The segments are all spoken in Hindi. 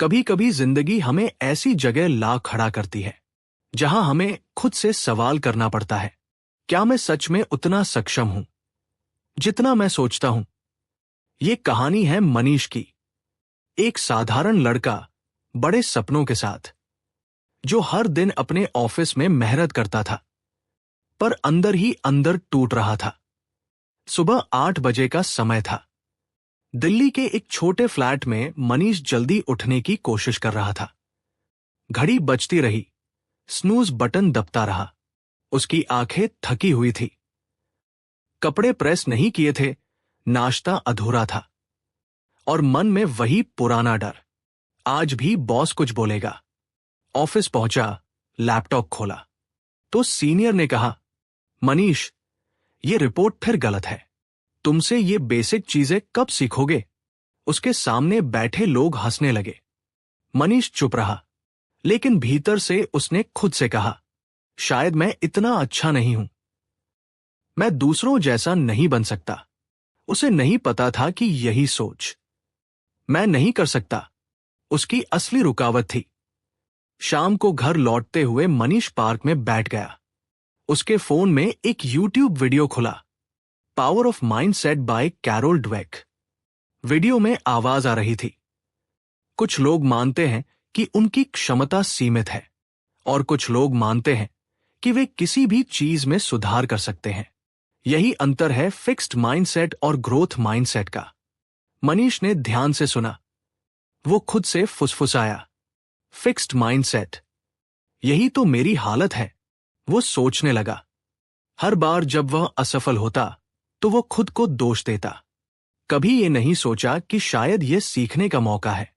कभी कभी जिंदगी हमें ऐसी जगह ला खड़ा करती है जहां हमें खुद से सवाल करना पड़ता है, क्या मैं सच में उतना सक्षम हूं जितना मैं सोचता हूं। ये कहानी है मनीष की, एक साधारण लड़का बड़े सपनों के साथ, जो हर दिन अपने ऑफिस में मेहनत करता था पर अंदर ही अंदर टूट रहा था। सुबह 8 बजे का समय था। दिल्ली के एक छोटे फ्लैट में मनीष जल्दी उठने की कोशिश कर रहा था। घड़ी बजती रही, स्नूज बटन दबता रहा। उसकी आंखें थकी हुई थी। कपड़े प्रेस नहीं किए थे, नाश्ता अधूरा था और मन में वही पुराना डर, आज भी बॉस कुछ बोलेगा। ऑफिस पहुंचा, लैपटॉप खोला तो सीनियर ने कहा, मनीष, ये रिपोर्ट फिर गलत है, तुमसे ये बेसिक चीजें कब सीखोगे। उसके सामने बैठे लोग हंसने लगे। मनीष चुप रहा, लेकिन भीतर से उसने खुद से कहा, शायद मैं इतना अच्छा नहीं हूं, मैं दूसरों जैसा नहीं बन सकता। उसे नहीं पता था कि यही सोच, मैं नहीं कर सकता, उसकी असली रुकावट थी। शाम को घर लौटते हुए मनीष पार्क में बैठ गया। उसके फोन में एक यूट्यूब वीडियो खुला, power of mindset by Carol Dweck. Video में आवाज आ रही थी, कुछ लोग मानते हैं कि उनकी क्षमता सीमित है और कुछ लोग मानते हैं कि वे किसी भी चीज में सुधार कर सकते हैं। यही अंतर है फिक्स्ड माइंडसेट और ग्रोथ माइंडसेट का। मनीष ने ध्यान से सुना। वो खुद से फुसफुसाया, फिक्स्ड माइंडसेट, यही तो मेरी हालत है। वो सोचने लगा। हर बार जब वह असफल होता तो वो खुद को दोष देता। कभी ये नहीं सोचा कि शायद ये सीखने का मौका है।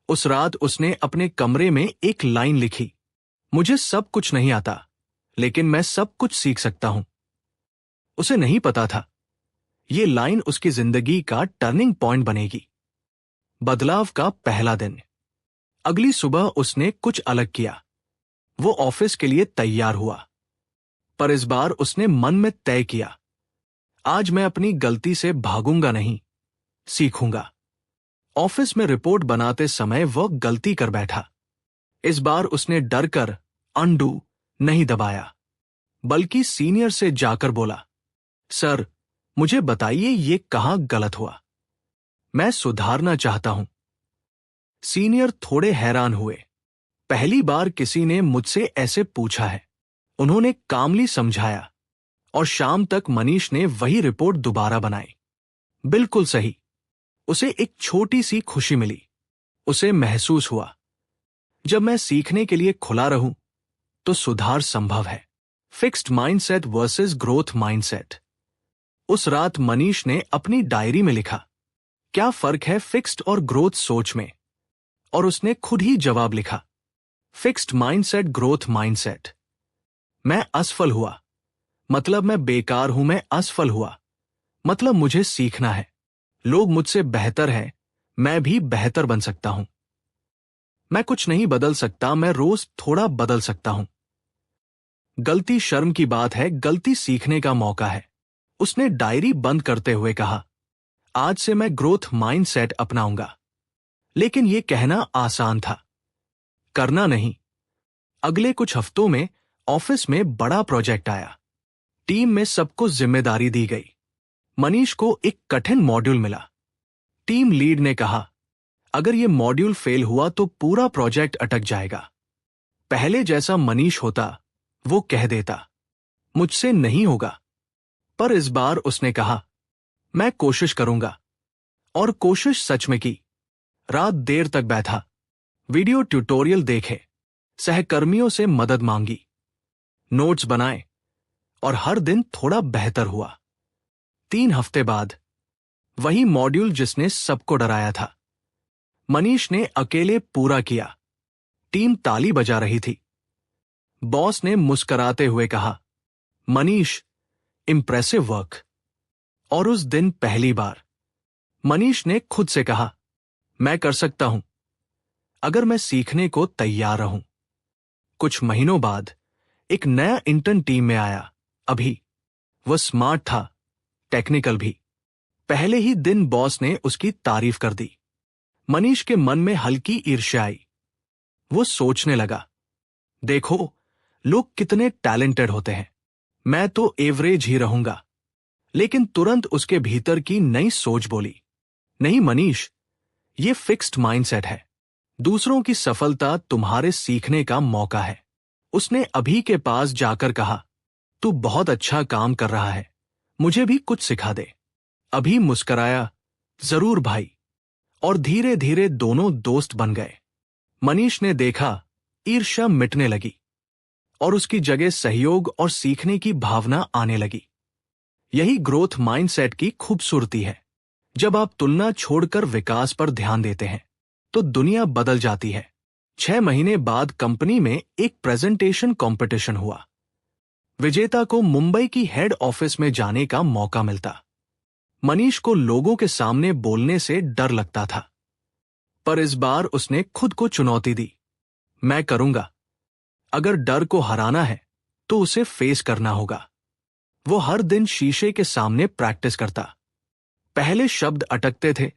उस रात उसने अपने कमरे में एक लाइन लिखी, मुझे सब कुछ नहीं आता, लेकिन मैं सब कुछ सीख सकता हूं। उसे नहीं पता था, ये लाइन उसकी जिंदगी का टर्निंग पॉइंट बनेगी। बदलाव का पहला दिन। अगली सुबह उसने कुछ अलग किया। वो ऑफिस के लिए तैयार हुआ, पर इस बार उसने मन में तय किया, आज मैं अपनी गलती से भागूंगा नहीं, सीखूंगा। ऑफिस में रिपोर्ट बनाते समय वह गलती कर बैठा। इस बार उसने डर कर अनडू नहीं दबाया, बल्कि सीनियर से जाकर बोला, सर, मुझे बताइए ये कहां गलत हुआ, मैं सुधारना चाहता हूं। सीनियर थोड़े हैरान हुए, पहली बार किसी ने मुझसे ऐसे पूछा है। उन्होंने कामली समझाया और शाम तक मनीष ने वही रिपोर्ट दोबारा बनाई। बिल्कुल सही। उसे एक छोटी सी खुशी मिली। उसे महसूस हुआ, जब मैं सीखने के लिए खुला रहूं तो सुधार संभव है। Fixed mindset versus growth mindset. उस रात मनीष ने अपनी डायरी में लिखा, क्या फर्क है फिक्स्ड और ग्रोथ सोच में, और उसने खुद ही जवाब लिखा, फिक्स्ड माइंडसेट ग्रोथ माइंडसेट। मैं असफल हुआ, मतलब मैं बेकार हूं। मैं असफल हुआ, मतलब मुझे सीखना है। लोग मुझसे बेहतर हैं, मैं भी बेहतर बन सकता हूं। मैं कुछ नहीं बदल सकता, मैं रोज थोड़ा बदल सकता हूं। गलती शर्म की बात है, गलती सीखने का मौका है। उसने डायरी बंद करते हुए कहा, आज से मैं ग्रोथ माइंडसेट अपनाऊंगा। लेकिन यह कहना आसान था, करना नहीं। अगले कुछ हफ्तों में ऑफिस में बड़ा प्रोजेक्ट आया। टीम में सबको जिम्मेदारी दी गई। मनीष को एक कठिन मॉड्यूल मिला। टीम लीड ने कहा, अगर यह मॉड्यूल फेल हुआ तो पूरा प्रोजेक्ट अटक जाएगा। पहले जैसा मनीष होता, वो कह देता, मुझसे नहीं होगा। पर इस बार उसने कहा, मैं कोशिश करूंगा। और कोशिश सच में की। रात देर तक बैठा, वीडियो ट्यूटोरियल देखे, सहकर्मियों से मदद मांगी, नोट्स बनाए और हर दिन थोड़ा बेहतर हुआ। 3 हफ्ते बाद वही मॉड्यूल जिसने सबको डराया था, मनीष ने अकेले पूरा किया। टीम ताली बजा रही थी। बॉस ने मुस्कुराते हुए कहा, मनीष, इंप्रेसिव वर्क। और उस दिन पहली बार मनीष ने खुद से कहा, मैं कर सकता हूं, अगर मैं सीखने को तैयार रहूं। कुछ महीनों बाद एक नया इंटर्न टीम में आया, अभी। वह स्मार्ट था, टेक्निकल भी। पहले ही दिन बॉस ने उसकी तारीफ कर दी। मनीष के मन में हल्की ईर्ष्या आई। वो सोचने लगा, देखो लोग कितने टैलेंटेड होते हैं, मैं तो एवरेज ही रहूंगा। लेकिन तुरंत उसके भीतर की नई सोच बोली, नहीं मनीष, ये फिक्स्ड माइंडसेट है। दूसरों की सफलता तुम्हारे सीखने का मौका है। उसने अभी के पास जाकर कहा, तू बहुत अच्छा काम कर रहा है, मुझे भी कुछ सिखा दे। अभी मुस्कराया, जरूर भाई, और धीरे धीरे दोनों दोस्त बन गए। मनीष ने देखा ईर्ष्या मिटने लगी और उसकी जगह सहयोग और सीखने की भावना आने लगी। यही ग्रोथ माइंडसेट की खूबसूरती है। जब आप तुलना छोड़कर विकास पर ध्यान देते हैं तो दुनिया बदल जाती है। 6 महीने बाद कंपनी में एक प्रेजेंटेशन कंपटीशन हुआ। विजेता को मुंबई की हेड ऑफिस में जाने का मौका मिलता। मनीष को लोगों के सामने बोलने से डर लगता था, पर इस बार उसने खुद को चुनौती दी, मैं करूंगा। अगर डर को हराना है तो उसे फेस करना होगा। वो हर दिन शीशे के सामने प्रैक्टिस करता। पहले शब्द अटकते थे,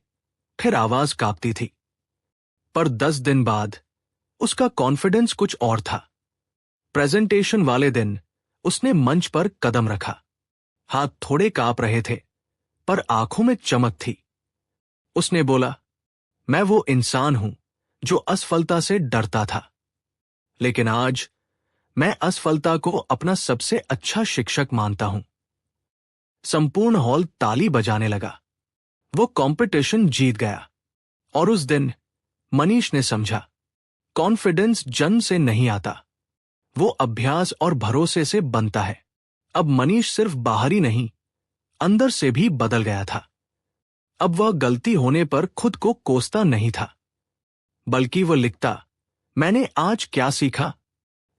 फिर आवाज कांपती थी, पर 10 दिन बाद उसका कॉन्फिडेंस कुछ और था। प्रेजेंटेशन वाले दिन उसने मंच पर कदम रखा। हाथ थोड़े कांप रहे थे, पर आंखों में चमक थी। उसने बोला, मैं वो इंसान हूं जो असफलता से डरता था, लेकिन आज मैं असफलता को अपना सबसे अच्छा शिक्षक मानता हूं। संपूर्ण हॉल ताली बजाने लगा। वो कंपटीशन जीत गया और उस दिन मनीष ने समझा, कॉन्फिडेंस जन्म से नहीं आता, वो अभ्यास और भरोसे से बनता है। अब मनीष सिर्फ बाहरी नहीं, अंदर से भी बदल गया था। अब वह गलती होने पर खुद को कोसता नहीं था, बल्कि वह लिखता, मैंने आज क्या सीखा।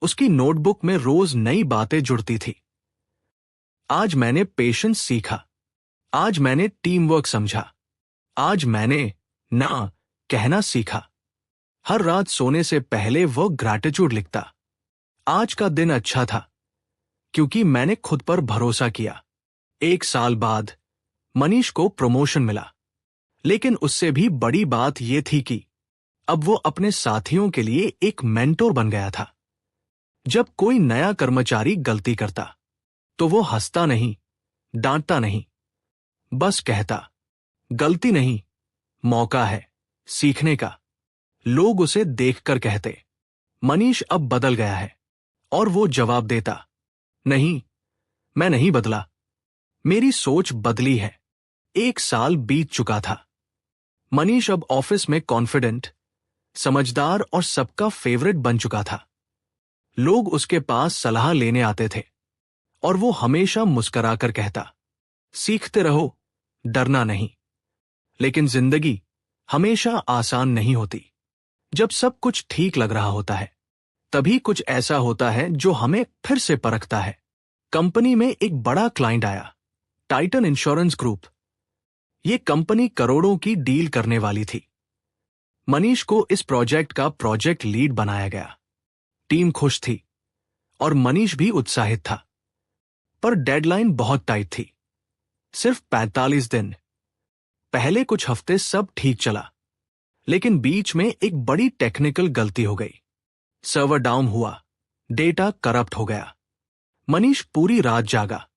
उसकी नोटबुक में रोज नई बातें जुड़ती थी। आज मैंने पेशेंस सीखा, आज मैंने टीम वर्क समझा, आज मैंने ना कहना सीखा। हर रात सोने से पहले वह ग्रैटिट्यूड लिखता, आज का दिन अच्छा था क्योंकि मैंने खुद पर भरोसा किया। 1 साल बाद मनीष को प्रमोशन मिला, लेकिन उससे भी बड़ी बात यह थी कि अब वो अपने साथियों के लिए एक मेंटोर बन गया था। जब कोई नया कर्मचारी गलती करता तो वो हंसता नहीं, डांटता नहीं, बस कहता, गलती नहीं, मौका है सीखने का। लोग उसे देखकर कहते, मनीष अब बदल गया है, और वो जवाब देता, नहीं, मैं नहीं बदला, मेरी सोच बदली है। 1 साल बीत चुका था। मनीष अब ऑफिस में कॉन्फिडेंट, समझदार और सबका फेवरेट बन चुका था। लोग उसके पास सलाह लेने आते थे और वो हमेशा मुस्कुराकर कहता, सीखते रहो, डरना नहीं। लेकिन जिंदगी हमेशा आसान नहीं होती। जब सब कुछ ठीक लग रहा होता है, तभी कुछ ऐसा होता है जो हमें फिर से परखता है। कंपनी में एक बड़ा क्लाइंट आया, टाइटन इंश्योरेंस ग्रुप। ये कंपनी करोड़ों की डील करने वाली थी। मनीष को इस प्रोजेक्ट का प्रोजेक्ट लीड बनाया गया। टीम खुश थी और मनीष भी उत्साहित था, पर डेडलाइन बहुत टाइट थी, सिर्फ 45 दिन। पहले कुछ हफ्ते सब ठीक चला, लेकिन बीच में एक बड़ी टेक्निकल गलती हो गई। सर्वर डाउन हुआ, डेटा करप्ट हो गया। मनीष पूरी रात जागा,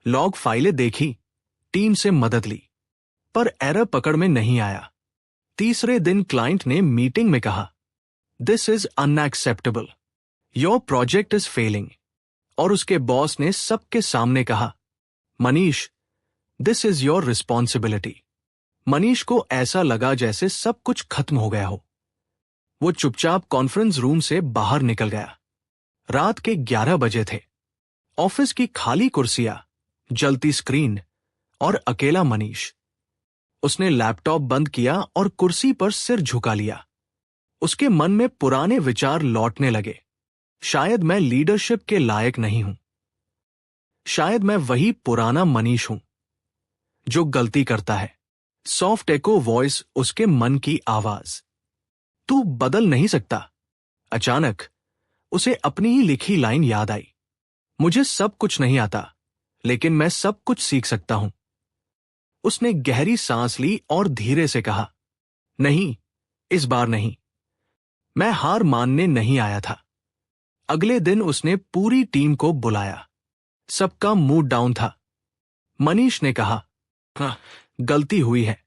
लॉग फाइलें देखी, टीम से मदद ली, पर एरर पकड़ में नहीं आया। तीसरे दिन क्लाइंट ने मीटिंग में कहा, this is unacceptable, your project is failing. और उसके बॉस ने सबके सामने कहा, Manish, this is your responsibility. Manish को ऐसा लगा जैसे सब कुछ खत्म हो गया हो। वो चुपचाप कॉन्फ्रेंस रूम से बाहर निकल गया। रात के 11 बजे थे। ऑफिस की खाली कुर्सियां, जलती स्क्रीन और अकेला मनीष। उसने लैपटॉप बंद किया और कुर्सी पर सिर झुका लिया। उसके मन में पुराने विचार लौटने लगे। शायद मैं लीडरशिप के लायक नहीं हूं। शायद मैं वही पुराना मनीष हूं जो गलती करता है। सॉफ्ट एको वॉइस, उसके मन की आवाज, तू बदल नहीं सकता। अचानक उसे अपनी ही लिखी लाइन याद आई, मुझे सब कुछ नहीं आता, लेकिन मैं सब कुछ सीख सकता हूं। उसने गहरी सांस ली और धीरे से कहा, नहीं, इस बार नहीं। मैं हार मानने नहीं आया था। अगले दिन उसने पूरी टीम को बुलाया। सबका मूड डाउन था। मनीष ने कहा, हाँ, गलती हुई है,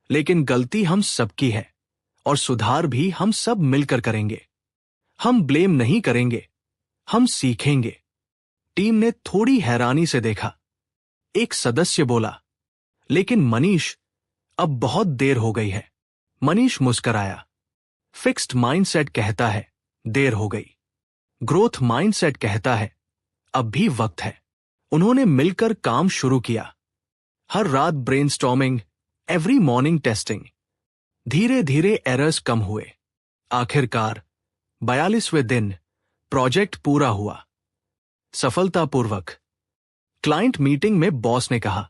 लेकिन गलती हम सबकी है और सुधार भी हम सब मिलकर करेंगे। हम ब्लेम नहीं करेंगे, हम सीखेंगे। टीम ने थोड़ी हैरानी से देखा। एक सदस्य बोला, लेकिन मनीष, अब बहुत देर हो गई है। मनीष मुस्कराया। फिक्स्ड माइंडसेट कहता है देर हो गई। ग्रोथ माइंडसेट कहता है अब भी वक्त है। उन्होंने मिलकर काम शुरू किया। हर रात ब्रेनस्टॉर्मिंग, एवरी मॉर्निंग टेस्टिंग। धीरे धीरे एरर्स कम हुए। आखिरकार 42वें दिन प्रोजेक्ट पूरा हुआ, सफलतापूर्वक। क्लाइंट मीटिंग में बॉस ने कहा,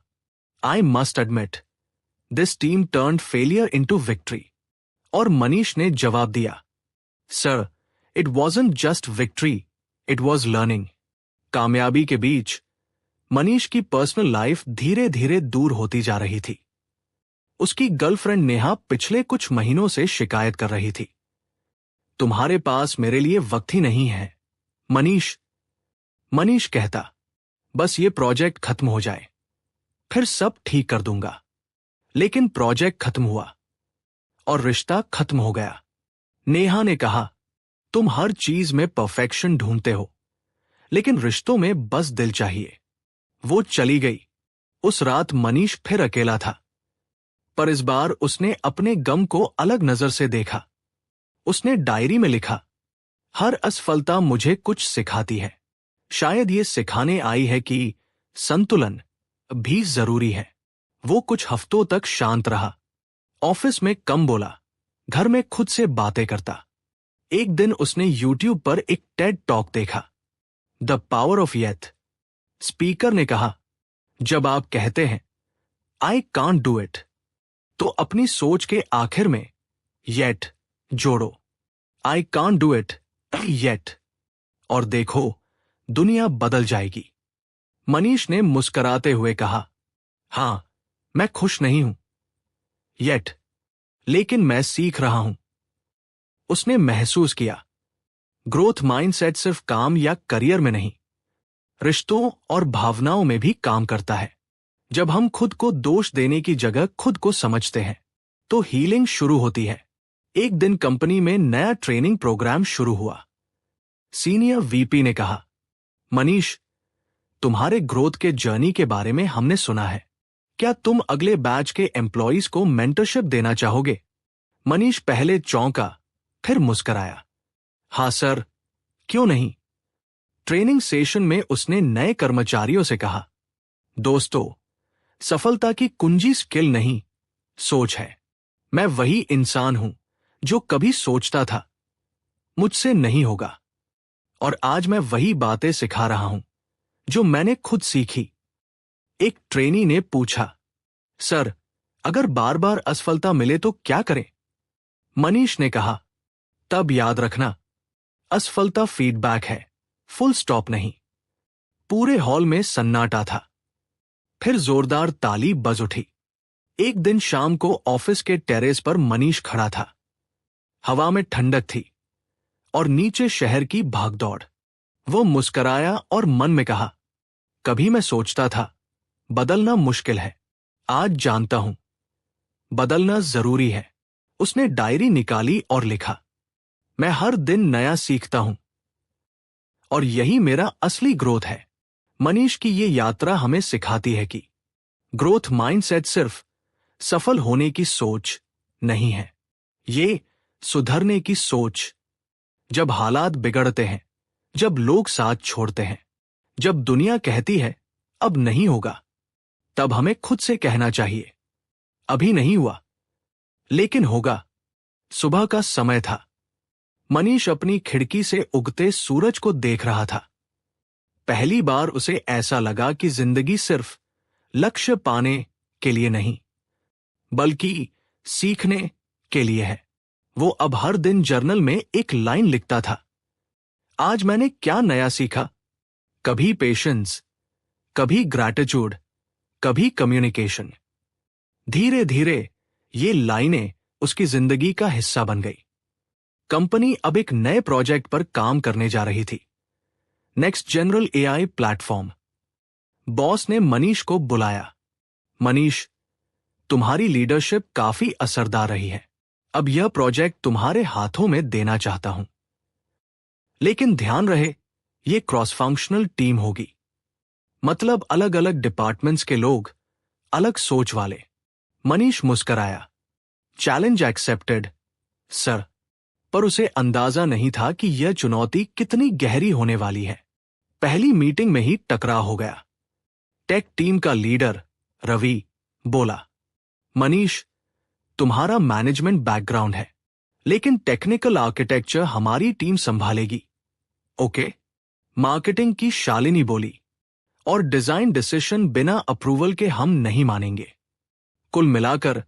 I must admit this team turned failure into victory. और मनीष ने जवाब दिया, sir, it wasn't just victory, it was learning. कामयाबी के बीच मनीष की पर्सनल लाइफ धीरे धीरे दूर होती जा रही थी। उसकी गर्लफ्रेंड नेहा पिछले कुछ महीनों से शिकायत कर रही थी, तुम्हारे पास मेरे लिए वक्त ही नहीं है मनीष। मनीष कहता, बस ये प्रोजेक्ट खत्म हो जाए, फिर सब ठीक कर दूंगा। लेकिन प्रोजेक्ट खत्म हुआ और रिश्ता खत्म हो गया। नेहा ने कहा, तुम हर चीज में परफेक्शन ढूंढते हो, लेकिन रिश्तों में बस दिल चाहिए। वो चली गई। उस रात मनीष फिर अकेला था, पर इस बार उसने अपने गम को अलग नजर से देखा। उसने डायरी में लिखा, हर असफलता मुझे कुछ सिखाती है। शायद ये सिखाने आई है कि संतुलन भी जरूरी है। वो कुछ हफ्तों तक शांत रहा। ऑफिस में कम बोला, घर में खुद से बातें करता। एक दिन उसने यूट्यूब पर एक टेड टॉक देखा, the power of yet. Speaker ने कहा, जब आप कहते हैं आई कांट डू इट, तो अपनी सोच के आखिर में येट जोड़ो। I can't do it yet, और देखो दुनिया बदल जाएगी। मनीष ने मुस्कराते हुए कहा, हां, मैं खुश नहीं हूं येट, लेकिन मैं सीख रहा हूं। उसने महसूस किया, ग्रोथ माइंडसेट सिर्फ काम या करियर में नहीं, रिश्तों और भावनाओं में भी काम करता है। जब हम खुद को दोष देने की जगह खुद को समझते हैं, तो हीलिंग शुरू होती है। एक दिन कंपनी में नया ट्रेनिंग प्रोग्राम शुरू हुआ। सीनियर वीपी ने कहा, मनीष, तुम्हारे ग्रोथ के जर्नी के बारे में हमने सुना है। क्या तुम अगले बैच के एम्प्लॉइज को मेंटरशिप देना चाहोगे? मनीष पहले चौंका, फिर मुस्कराया। हाँ सर, क्यों नहीं। ट्रेनिंग सेशन में उसने नए कर्मचारियों से कहा, दोस्तों, सफलता की कुंजी स्किल नहीं, सोच है। मैं वही इंसान हूं जो कभी सोचता था मुझसे नहीं होगा, और आज मैं वही बातें सिखा रहा हूं जो मैंने खुद सीखी। एक ट्रेनी ने पूछा, सर, अगर बार बार असफलता मिले तो क्या करें? मनीष ने कहा, तब याद रखना, असफलता फीडबैक है, फुल स्टॉप नहीं। पूरे हॉल में सन्नाटा था। फिर जोरदार ताली बज उठी। एक दिन शाम को ऑफिस के टेरेस पर मनीष खड़ा था। हवा में ठंडक थी और नीचे शहर की भागदौड़। वो मुस्कराया और मन में कहा, कभी मैं सोचता था बदलना मुश्किल है, आज जानता हूं बदलना जरूरी है। उसने डायरी निकाली और लिखा, मैं हर दिन नया सीखता हूं और यही मेरा असली ग्रोथ है। मनीष की ये यात्रा हमें सिखाती है कि ग्रोथ माइंडसेट सिर्फ सफल होने की सोच नहीं है, ये सुधरने की सोच। जब हालात बिगड़ते हैं, जब लोग साथ छोड़ते हैं, जब दुनिया कहती है अब नहीं होगा, तब हमें खुद से कहना चाहिए, अभी नहीं हुआ, लेकिन होगा। सुबह का समय था। मनीष अपनी खिड़की से उगते सूरज को देख रहा था। पहली बार उसे ऐसा लगा कि जिंदगी सिर्फ लक्ष्य पाने के लिए नहीं, बल्कि सीखने के लिए है। वो अब हर दिन जर्नल में एक लाइन लिखता था, आज मैंने क्या नया सीखा। कभी पेशेंस, कभी ग्रैटिट्यूड, कभी कम्युनिकेशन। धीरे धीरे ये लाइनें उसकी जिंदगी का हिस्सा बन गई। कंपनी अब एक नए प्रोजेक्ट पर काम करने जा रही थी, next general AI platform. Boss ने मनीष को बुलाया। मनीष, तुम्हारी लीडरशिप काफी असरदार रही है। अब यह प्रोजेक्ट तुम्हारे हाथों में देना चाहता हूं, लेकिन ध्यान रहे ये क्रॉस फंक्शनल टीम होगी, मतलब अलग अलग डिपार्टमेंट्स के लोग, अलग सोच वाले। मनीष मुस्कराया। Challenge accepted sir. पर उसे अंदाजा नहीं था कि यह चुनौती कितनी गहरी होने वाली है। पहली मीटिंग में ही टकराव हो गया। टेक टीम का लीडर रवि बोला, मनीष, तुम्हारा मैनेजमेंट बैकग्राउंड है, लेकिन टेक्निकल आर्किटेक्चर हमारी टीम संभालेगी। ओके। मार्केटिंग की शालिनी बोली, और डिजाइन डिसीजन बिना अप्रूवल के हम नहीं मानेंगे। कुल मिलाकर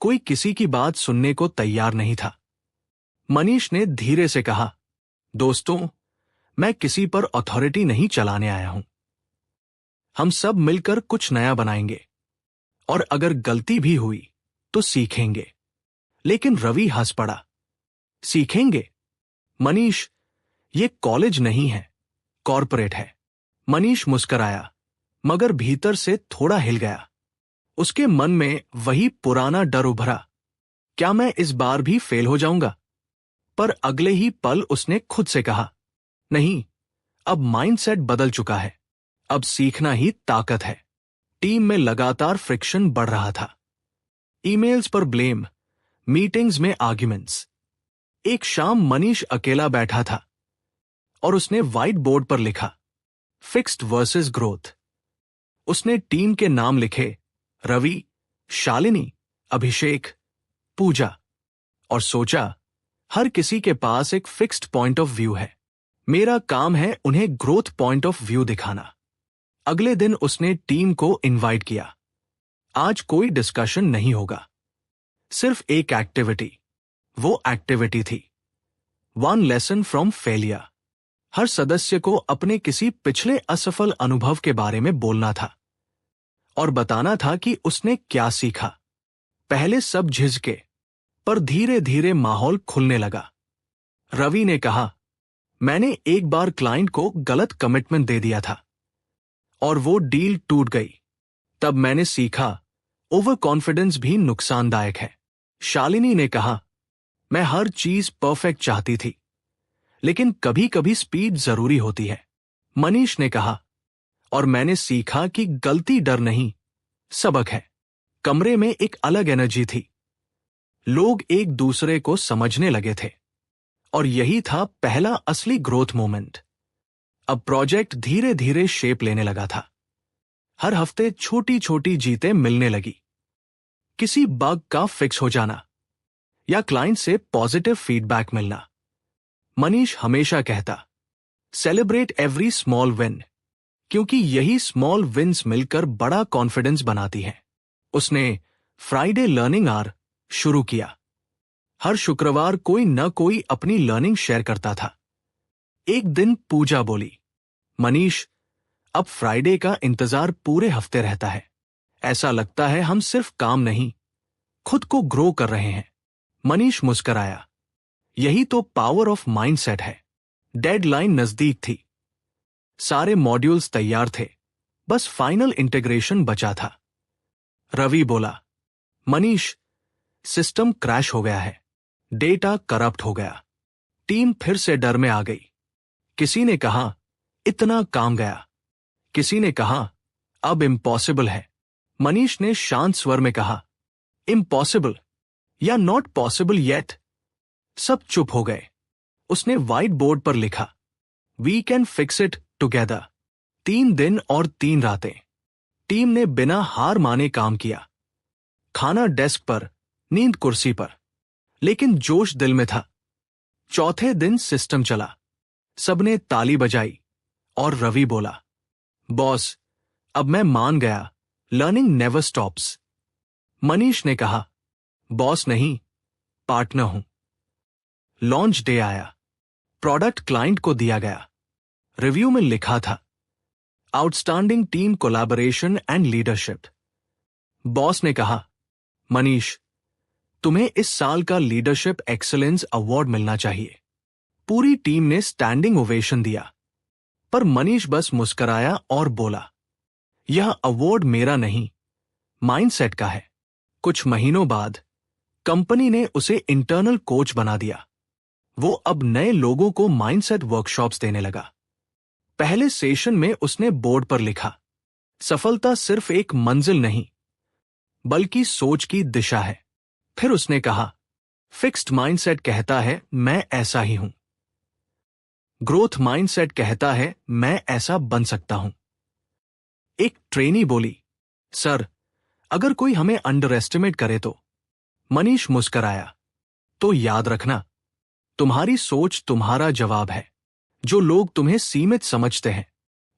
कोई किसी की बात सुनने को तैयार नहीं था। मनीष ने धीरे से कहा, दोस्तों, मैं किसी पर अथॉरिटी नहीं चलाने आया हूं। हम सब मिलकर कुछ नया बनाएंगे, और अगर गलती भी हुई तो सीखेंगे। लेकिन रवि हंस पड़ा। सीखेंगे? मनीष, ये कॉलेज नहीं है, कॉर्पोरेट है। मनीष मुस्कराया, मगर भीतर से थोड़ा हिल गया। उसके मन में वही पुराना डर उभरा, क्या मैं इस बार भी फेल हो जाऊंगा? पर अगले ही पल उसने खुद से कहा, नहीं, अब माइंडसेट बदल चुका है। अब सीखना ही ताकत है। टीम में लगातार फ्रिक्शन बढ़ रहा था। ईमेल्स पर ब्लेम, मीटिंग्स में आर्ग्यूमेंट्स। एक शाम मनीष अकेला बैठा था और उसने व्हाइट बोर्ड पर लिखा, फिक्स्ड वर्सेस ग्रोथ। उसने टीम के नाम लिखे, रवि, शालिनी, अभिषेक, पूजा, और सोचा, हर किसी के पास एक फिक्स्ड पॉइंट ऑफ व्यू है। मेरा काम है उन्हें ग्रोथ पॉइंट ऑफ व्यू दिखाना। अगले दिन उसने टीम को इनवाइट किया। आज कोई डिस्कशन नहीं होगा, सिर्फ एक एक्टिविटी। वो एक्टिविटी थी वन लेसन फ्रॉम फेलियर। हर सदस्य को अपने किसी पिछले असफल अनुभव के बारे में बोलना था और बताना था कि उसने क्या सीखा। पहले सब झिझके, पर धीरे धीरे माहौल खुलने लगा। रवि ने कहा, मैंने एक बार क्लाइंट को गलत कमिटमेंट दे दिया था और वो डील टूट गई। तब मैंने सीखा, ओवर कॉन्फिडेंस भी नुकसानदायक है। शालिनी ने कहा, मैं हर चीज परफेक्ट चाहती थी, लेकिन कभी कभी स्पीड जरूरी होती है। मनीष ने कहा, और मैंने सीखा कि गलती डर नहीं, सबक है। कमरे में एक अलग एनर्जी थी। लोग एक दूसरे को समझने लगे थे, और यही था पहला असली ग्रोथ मोमेंट। अब प्रोजेक्ट धीरे धीरे शेप लेने लगा था। हर हफ्ते छोटी छोटी जीतें मिलने लगी। किसी बग का फिक्स हो जाना या क्लाइंट से पॉजिटिव फीडबैक मिलना। मनीष हमेशा कहता, सेलिब्रेट एवरी स्मॉल विन, क्योंकि यही स्मॉल विन्स मिलकर बड़ा कॉन्फिडेंस बनाती हैं। उसने फ्राइडे लर्निंग आवर शुरू किया। हर शुक्रवार कोई न कोई अपनी लर्निंग शेयर करता था। एक दिन पूजा बोली, मनीष, अब फ्राइडे का इंतजार पूरे हफ्ते रहता है। ऐसा लगता है हम सिर्फ काम नहीं, खुद को ग्रो कर रहे हैं। मनीष मुस्कराया, यही तो पावर ऑफ माइंडसेट है। डेडलाइन नजदीक थी। सारे मॉड्यूल्स तैयार थे, बस फाइनल इंटीग्रेशन बचा था। रवि बोला, मनीष, सिस्टम क्रैश हो गया है, डेटा करप्ट हो गया। टीम फिर से डर में आ गई। किसी ने कहा, इतना काम गया। किसी ने कहा, अब इम्पॉसिबल है। मनीष ने शांत स्वर में कहा, इम्पॉसिबल या नॉट पॉसिबल येट। सब चुप हो गए। उसने व्हाइट बोर्ड पर लिखा, we can fix it together. 3 दिन और 3 रातें टीम ने बिना हार माने काम किया। खाना डेस्क पर, नींद कुर्सी पर, लेकिन जोश दिल में था। चौथे दिन सिस्टम चला। सबने ताली बजाई और रवि बोला, बॉस, अब मैं मान गया, लर्निंग नेवर स्टॉप्स। मनीष ने कहा, बॉस नहीं, पार्टनर हूं। लॉन्च डे आया। प्रोडक्ट क्लाइंट को दिया गया। रिव्यू में लिखा था, outstanding team collaboration and leadership. Boss ने कहा, मनीष, तुम्हें इस साल का लीडरशिप एक्सीलेंस अवार्ड मिलना चाहिए। पूरी टीम ने स्टैंडिंग ओवेशन दिया, पर मनीष बस मुस्कुराया और बोला, यह अवार्ड मेरा नहीं, माइंडसेट का है। कुछ महीनों बाद कंपनी ने उसे इंटरनल कोच बना दिया। वो अब नए लोगों को माइंडसेट वर्कशॉप्स देने लगा। पहले सेशन में उसने बोर्ड पर लिखा, सफलता सिर्फ एक मंजिल नहीं, बल्कि सोच की दिशा है। फिर उसने कहा, फिक्स्ड माइंडसेट कहता है मैं ऐसा ही हूं, ग्रोथ माइंडसेट कहता है मैं ऐसा बन सकता हूं। एक ट्रेनी बोली, सर, अगर कोई हमें अंडर एस्टिमेट करे तो? मनीष मुस्कराया, तो याद रखना, तुम्हारी सोच तुम्हारा जवाब है। जो लोग तुम्हें सीमित समझते हैं,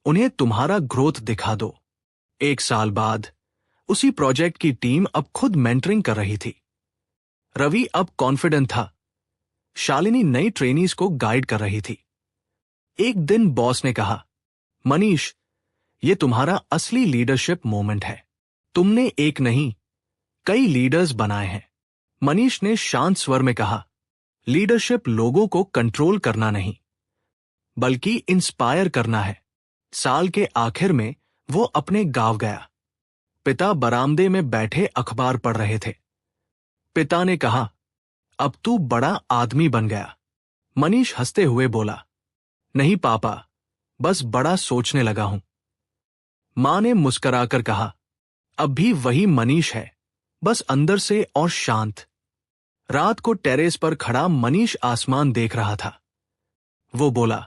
उन्हें तुम्हारा ग्रोथ दिखा दो। 1 साल बाद उसी प्रोजेक्ट की टीम अब खुद मेंटरिंग कर रही थी। रवि अब कॉन्फिडेंट था। शालिनी नई ट्रेनीज को गाइड कर रही थी। एक दिन बॉस ने कहा, मनीष, ये तुम्हारा असली लीडरशिप मोमेंट है। तुमने एक नहीं, कई लीडर्स बनाए हैं। मनीष ने शांत स्वर में कहा, लीडरशिप लोगों को कंट्रोल करना नहीं, बल्कि इंस्पायर करना है। साल के आखिर में वो अपने गांव गया। पिता बरामदे में बैठे अखबार पढ़ रहे थे। पिता ने कहा, अब तू बड़ा आदमी बन गया। मनीष हंसते हुए बोला, नहीं पापा, बस बड़ा सोचने लगा हूं। मां ने मुस्कुराकर कहा, अब भी वही मनीष है, बस अंदर से और शांत। रात को टेरेस पर खड़ा मनीष आसमान देख रहा था। वो बोला,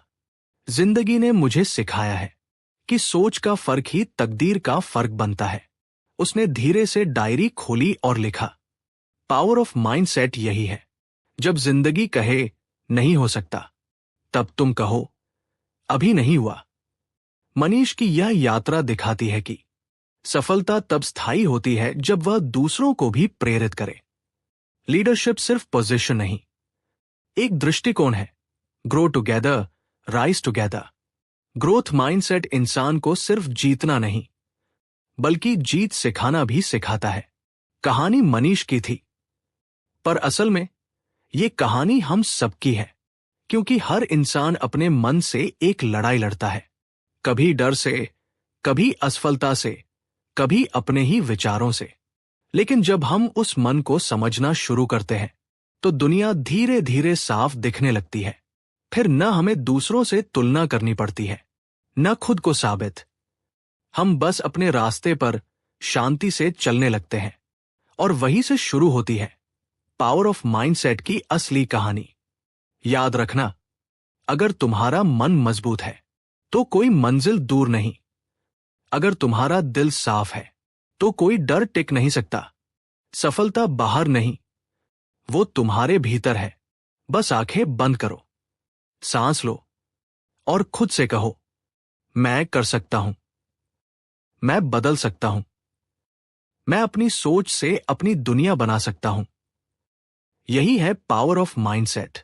जिंदगी ने मुझे सिखाया है कि सोच का फर्क ही तकदीर का फर्क बनता है। उसने धीरे से डायरी खोली और लिखा, पावर ऑफ माइंडसेट यही है। जब जिंदगी कहे नहीं हो सकता, तब तुम कहो अभी नहीं हुआ। मनीष की यह यात्रा दिखाती है कि सफलता तब स्थायी होती है जब वह दूसरों को भी प्रेरित करे। लीडरशिप सिर्फ पोजीशन नहीं, एक दृष्टिकोण है। Grow together, rise together. Growth mindset इंसान को सिर्फ जीतना नहीं, बल्कि जीत सिखाना भी सिखाता है। कहानी मनीष की थी, पर असल में ये कहानी हम सबकी है, क्योंकि हर इंसान अपने मन से एक लड़ाई लड़ता है। कभी डर से, कभी असफलता से, कभी अपने ही विचारों से। लेकिन जब हम उस मन को समझना शुरू करते हैं, तो दुनिया धीरे धीरे साफ दिखने लगती है। फिर न हमें दूसरों से तुलना करनी पड़ती है, न खुद को साबित। हम बस अपने रास्ते पर शांति से चलने लगते हैं, और वहीं से शुरू होती है पावर ऑफ माइंडसेट की असली कहानी। याद रखना, अगर तुम्हारा मन मजबूत है, तो कोई मंजिल दूर नहीं। अगर तुम्हारा दिल साफ है, तो कोई डर टिक नहीं सकता। सफलता बाहर नहीं, वो तुम्हारे भीतर है। बस आंखें बंद करो, सांस लो, और खुद से कहो, मैं कर सकता हूं, मैं बदल सकता हूं, मैं अपनी सोच से अपनी दुनिया बना सकता हूं। यही है पावर ऑफ माइंडसेट।